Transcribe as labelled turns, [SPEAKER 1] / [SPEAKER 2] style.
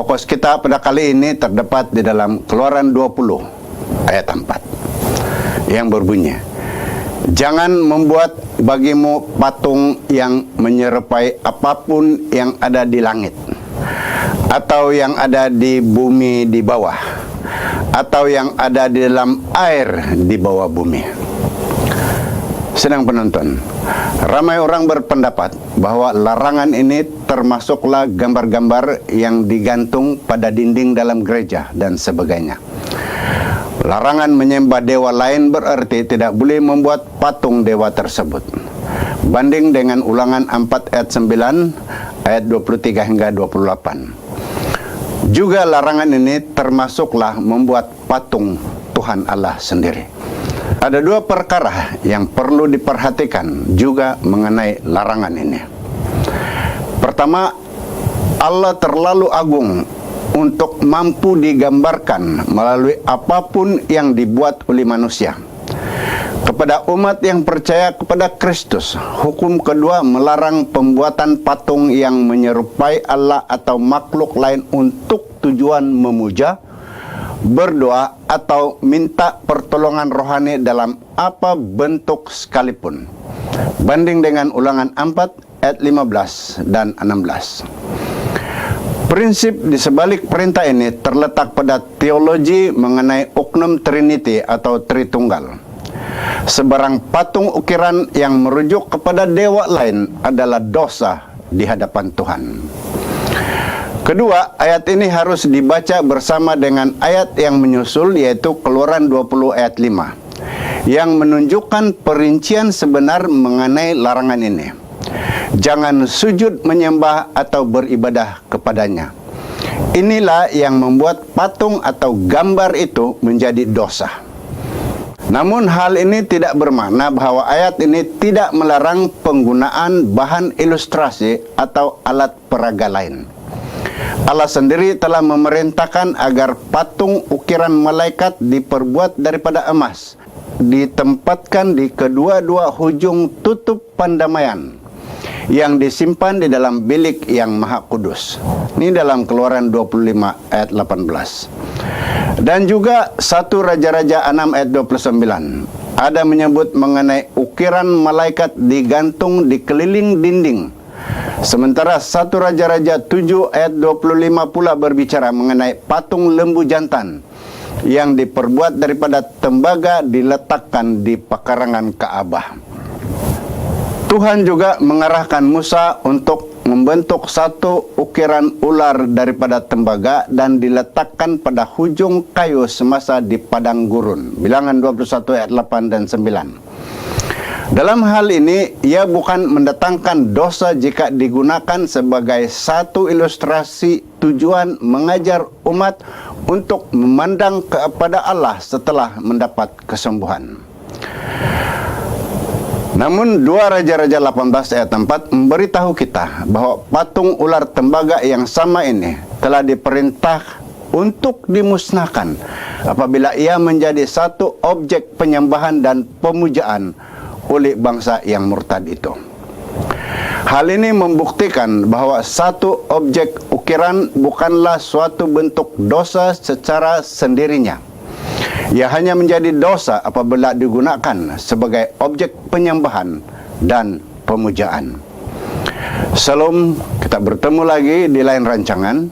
[SPEAKER 1] Fokus kita pada kali ini terdapat di dalam Keluaran 20 ayat 4 yang berbunyi, "Jangan membuat bagimu patung yang menyerupai apapun yang ada di langit, atau yang ada di bumi di bawah, atau yang ada di dalam air di bawah bumi." Sedang penonton, ramai orang berpendapat bahwa larangan ini termasuklah gambar-gambar yang digantung pada dinding dalam gereja dan sebagainya. Larangan menyembah dewa lain berarti tidak boleh membuat patung dewa tersebut. Banding dengan Ulangan 4 ayat 9, ayat 23 hingga 28. Juga larangan ini termasuklah membuat patung Tuhan Allah sendiri. Ada dua perkara yang perlu diperhatikan juga mengenai larangan ini. Pertama, Allah terlalu agung untuk mampu digambarkan melalui apapun yang dibuat oleh manusia. Kepada umat yang percaya kepada Kristus, hukum kedua melarang pembuatan patung yang menyerupai Allah atau makhluk lain untuk tujuan memuja, berdoa, atau minta pertolongan rohani dalam apa bentuk sekalipun. Banding dengan Ulangan 4 ayat 15 dan 16. Prinsip di sebalik perintah ini terletak pada teologi mengenai oknum Trinity atau Tritunggal. Sebarang patung ukiran yang merujuk kepada dewa lain adalah dosa di hadapan Tuhan. Kedua, ayat ini harus dibaca bersama dengan ayat yang menyusul, yaitu Keluaran 20 ayat 5, yang menunjukkan perincian sebenar mengenai larangan ini. Jangan sujud menyembah atau beribadah kepadanya. Inilah yang membuat patung atau gambar itu menjadi dosa. Namun hal ini tidak bermakna bahwa ayat ini tidak melarang penggunaan bahan ilustrasi atau alat peraga lain. Allah sendiri telah memerintahkan agar patung ukiran malaikat diperbuat daripada emas, ditempatkan di kedua-dua hujung tutup pandamaian yang disimpan di dalam bilik yang maha kudus. Ini dalam Keluaran 25 ayat 18. Dan juga 1 Raja-Raja 6 ayat 29. Ada menyebut mengenai ukiran malaikat digantung di keliling dinding. Sementara 1 Raja-Raja 7 ayat 25 pula berbicara mengenai patung lembu jantan yang diperbuat daripada tembaga diletakkan di pekarangan Ka'bah. Tuhan juga mengarahkan Musa untuk membentuk satu ukiran ular daripada tembaga dan diletakkan pada hujung kayu semasa di padang gurun. Bilangan 21 ayat 8 dan 9. Dalam hal ini, ia bukan mendatangkan dosa jika digunakan sebagai satu ilustrasi tujuan mengajar umat untuk memandang kepada Allah setelah mendapat kesembuhan. Namun 2 Raja-Raja 18 ayat 4 memberitahu kita bahwa patung ular tembaga yang sama ini telah diperintah untuk dimusnahkan apabila ia menjadi satu objek penyembahan dan pemujaan oleh bangsa yang murtad itu. Hal ini membuktikan bahwa satu objek ukiran bukanlah suatu bentuk dosa secara sendirinya. Ia hanya menjadi dosa apabila digunakan sebagai objek penyembahan dan pemujaan. Salam, kita bertemu lagi di lain rancangan.